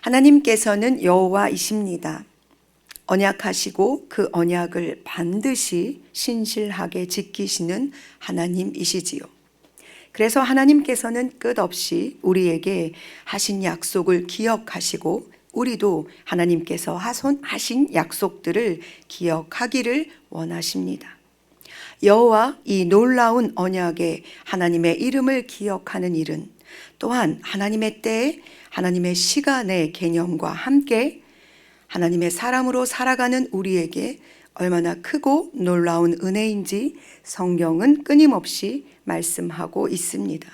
하나님께서는 여호와이십니다. 언약하시고 그 언약을 반드시 신실하게 지키시는 하나님이시지요. 그래서 하나님께서는 끝없이 우리에게 하신 약속을 기억하시고 우리도 하나님께서 하신 약속들을 기억하기를 원하십니다. 여호와 이 놀라운 언약에 하나님의 이름을 기억하는 일은 또한 하나님의 때에 하나님의 시간의 개념과 함께 하나님의 사람으로 살아가는 우리에게 얼마나 크고 놀라운 은혜인지 성경은 끊임없이 말씀하고 있습니다.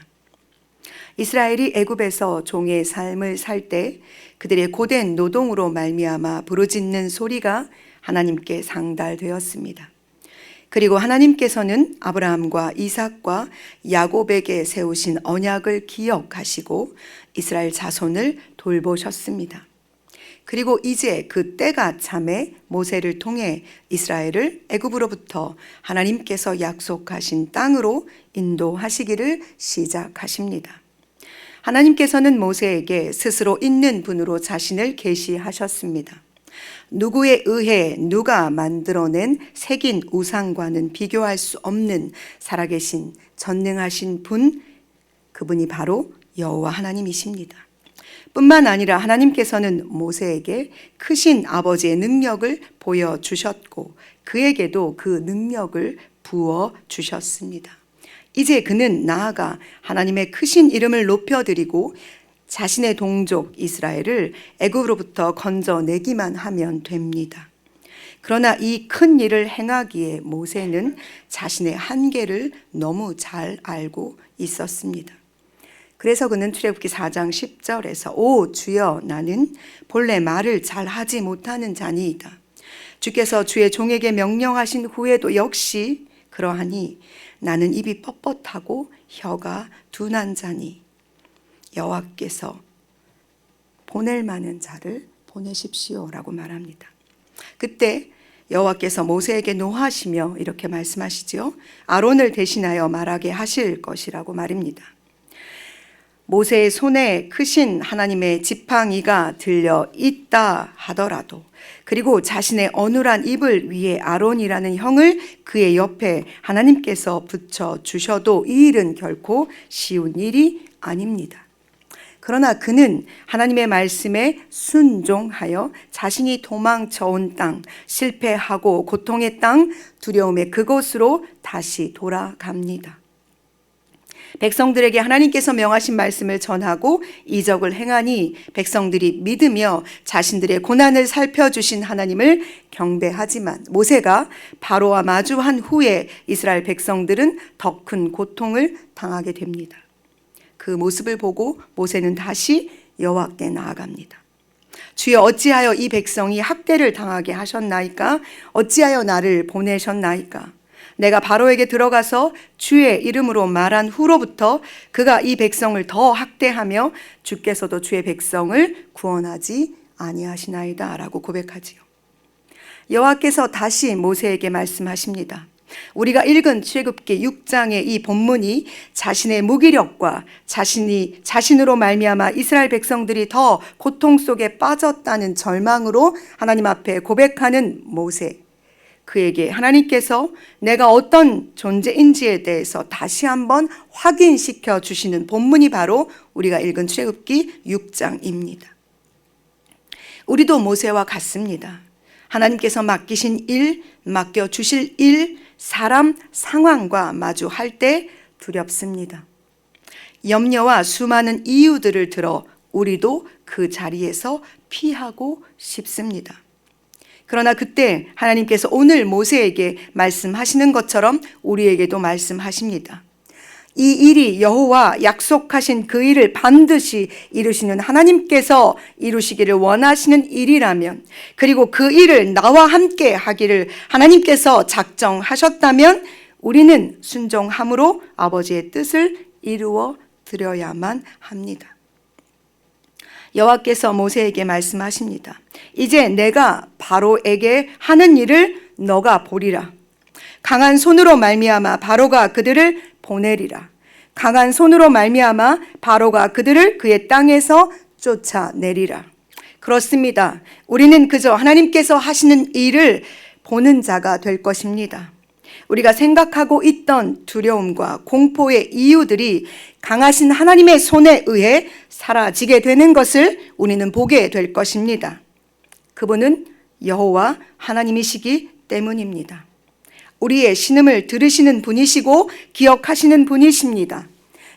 이스라엘이 애굽에서 종의 삶을 살 때 그들의 고된 노동으로 말미암아 부르짖는 소리가 하나님께 상달되었습니다. 그리고 하나님께서는 아브라함과 이삭과 야곱에게 세우신 언약을 기억하시고 이스라엘 자손을 돌보셨습니다. 그리고 이제 그 때가 참에 모세를 통해 이스라엘을 애굽으로부터 하나님께서 약속하신 땅으로 인도하시기를 시작하십니다. 하나님께서는 모세에게 스스로 있는 분으로 자신을 계시하셨습니다. 누구에 의해 누가 만들어낸 새긴 우상과는 비교할 수 없는 살아계신 전능하신 분, 그분이 바로 여호와 하나님이십니다. 뿐만 아니라 하나님께서는 모세에게 크신 아버지의 능력을 보여주셨고 그에게도 그 능력을 부어주셨습니다. 이제 그는 나아가 하나님의 크신 이름을 높여드리고 자신의 동족 이스라엘을 애굽으로부터 건져내기만 하면 됩니다. 그러나 이 큰 일을 행하기에 모세는 자신의 한계를 너무 잘 알고 있었습니다. 그래서 그는 출애굽기 4장 10절에서 오 주여 나는 본래 말을 잘 하지 못하는 자니이다. 주께서 주의 종에게 명령하신 후에도 역시 그러하니 나는 입이 뻣뻣하고 혀가 둔한 자니 여호와께서 보낼 만한 자를 보내십시오라고 말합니다. 그때 여호와께서 모세에게 노하시며 이렇게 말씀하시지요. 아론을 대신하여 말하게 하실 것이라고 말입니다. 모세의 손에 크신 하나님의 지팡이가 들려 있다 하더라도 그리고 자신의 어눌한 입을 위해 아론이라는 형을 그의 옆에 하나님께서 붙여주셔도 이 일은 결코 쉬운 일이 아닙니다. 그러나 그는 하나님의 말씀에 순종하여 자신이 도망쳐온 땅, 실패하고 고통의 땅, 두려움의 그곳으로 다시 돌아갑니다. 백성들에게 하나님께서 명하신 말씀을 전하고 이적을 행하니 백성들이 믿으며 자신들의 고난을 살펴주신 하나님을 경배하지만 모세가 바로와 마주한 후에 이스라엘 백성들은 더 큰 고통을 당하게 됩니다. 그 모습을 보고 모세는 다시 여호와께 나아갑니다. 주여 어찌하여 이 백성이 학대를 당하게 하셨나이까? 어찌하여 나를 보내셨나이까? 내가 바로에게 들어가서 주의 이름으로 말한 후로부터 그가 이 백성을 더 학대하며 주께서도 주의 백성을 구원하지 아니하시나이다 라고 고백하지요. 여호와께서 다시 모세에게 말씀하십니다. 우리가 읽은 출애굽기 6장의 이 본문이 자신의 무기력과 자신으로 말미암아 이스라엘 백성들이 더 고통 속에 빠졌다는 절망으로 하나님 앞에 고백하는 모세, 그에게 하나님께서 내가 어떤 존재인지에 대해서 다시 한번 확인시켜 주시는 본문이 바로 우리가 읽은 출애굽기 6장입니다. 우리도 모세와 같습니다. 하나님께서 맡기신 일, 맡겨주실 일, 사람, 상황과 마주할 때 두렵습니다. 염려와 수많은 이유들을 들어 우리도 그 자리에서 피하고 싶습니다. 그러나 그때 하나님께서 오늘 모세에게 말씀하시는 것처럼 우리에게도 말씀하십니다. 이 일이 여호와 약속하신 그 일을 반드시 이루시는 하나님께서 이루시기를 원하시는 일이라면 그리고 그 일을 나와 함께 하기를 하나님께서 작정하셨다면 우리는 순종함으로 아버지의 뜻을 이루어 드려야만 합니다. 여호와께서 모세에게 말씀하십니다. 이제 내가 바로에게 하는 일을 너가 보리라. 강한 손으로 말미암아 바로가 그들을 보내리라. 강한 손으로 말미암아 바로가 그들을 그의 땅에서 쫓아내리라. 그렇습니다. 우리는 그저 하나님께서 하시는 일을 보는 자가 될 것입니다. 우리가 생각하고 있던 두려움과 공포의 이유들이 강하신 하나님의 손에 의해 사라지게 되는 것을 우리는 보게 될 것입니다. 그분은 여호와 하나님이시기 때문입니다. 우리의 신음을 들으시는 분이시고 기억하시는 분이십니다.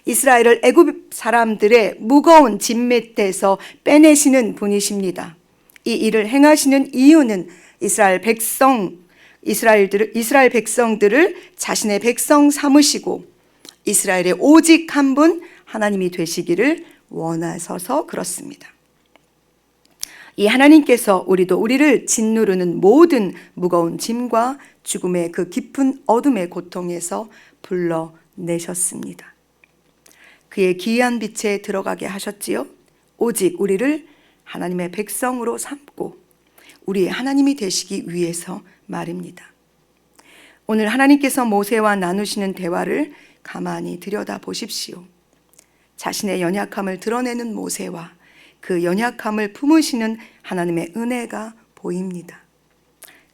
이스라엘을 애굽 사람들의 무거운 짐 밑에서 빼내시는 분이십니다. 이 일을 행하시는 이유는 이스라엘 백성들을 자신의 백성 삼으시고 이스라엘의 오직 한 분 하나님이 되시기를 원하셔서 그렇습니다. 이 하나님께서 우리를 짓누르는 모든 무거운 짐과 죽음의 그 깊은 어둠의 고통에서 불러내셨습니다. 그의 기이한 빛에 들어가게 하셨지요. 오직 우리를 하나님의 백성으로 삼고 우리의 하나님이 되시기 위해서 말입니다. 오늘 하나님께서 모세와 나누시는 대화를 가만히 들여다보십시오. 자신의 연약함을 드러내는 모세와 그 연약함을 품으시는 하나님의 은혜가 보입니다.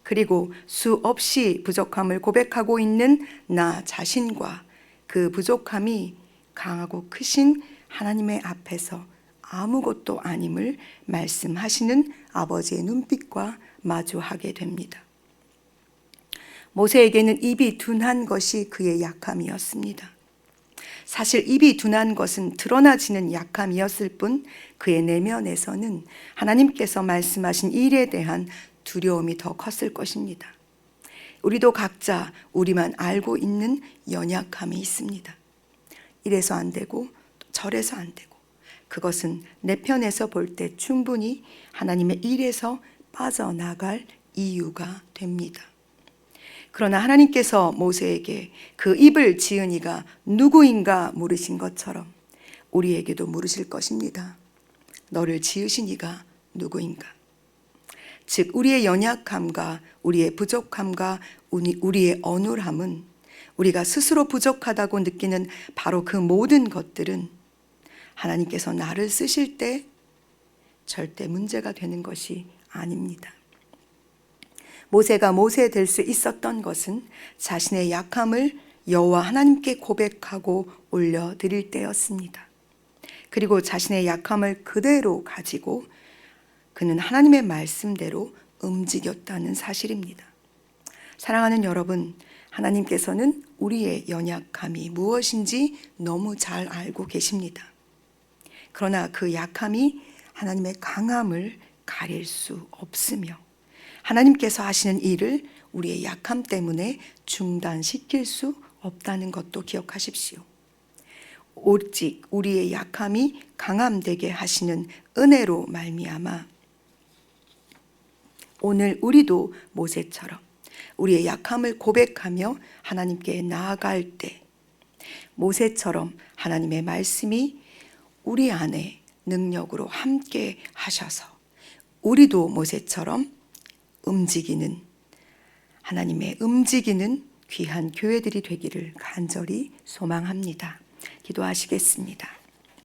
그리고 수없이 부족함을 고백하고 있는 나 자신과 그 부족함이 강하고 크신 하나님의 앞에서 아무것도 아님을 말씀하시는 아버지의 눈빛과 마주하게 됩니다. 모세에게는 입이 둔한 것이 그의 약함이었습니다. 사실 입이 둔한 것은 드러나지는 약함이었을 뿐 그의 내면에서는 하나님께서 말씀하신 일에 대한 두려움이 더 컸을 것입니다. 우리도 각자 우리만 알고 있는 연약함이 있습니다. 이래서 안 되고 저래서 안 되고 그것은 내 편에서 볼 때 충분히 하나님의 일에서 빠져나갈 이유가 됩니다. 그러나 하나님께서 모세에게 그 입을 지은 이가 누구인가 물으신 것처럼 우리에게도 물으실 것입니다. 너를 지으신 이가 누구인가? 즉 우리의 연약함과 우리의 부족함과 우리의 어눌함은 우리가 스스로 부족하다고 느끼는 바로 그 모든 것들은 하나님께서 나를 쓰실 때 절대 문제가 되는 것이 아닙니다. 모세가 모세 될 수 있었던 것은 자신의 약함을 여호와 하나님께 고백하고 올려드릴 때였습니다. 그리고 자신의 약함을 그대로 가지고 그는 하나님의 말씀대로 움직였다는 사실입니다. 사랑하는 여러분, 하나님께서는 우리의 연약함이 무엇인지 너무 잘 알고 계십니다. 그러나 그 약함이 하나님의 강함을 가릴 수 없으며 하나님께서 하시는 일을 우리의 약함 때문에 중단시킬 수 없다는 것도 기억하십시오. 오직 우리의 약함이 강함되게 하시는 은혜로 말미암아 오늘 우리도 모세처럼 우리의 약함을 고백하며 하나님께 나아갈 때 모세처럼 하나님의 말씀이 우리 안에 능력으로 함께 하셔서 우리도 모세처럼 움직이는 하나님의 움직이는 귀한 교회들이 되기를 간절히 소망합니다. 기도하시겠습니다.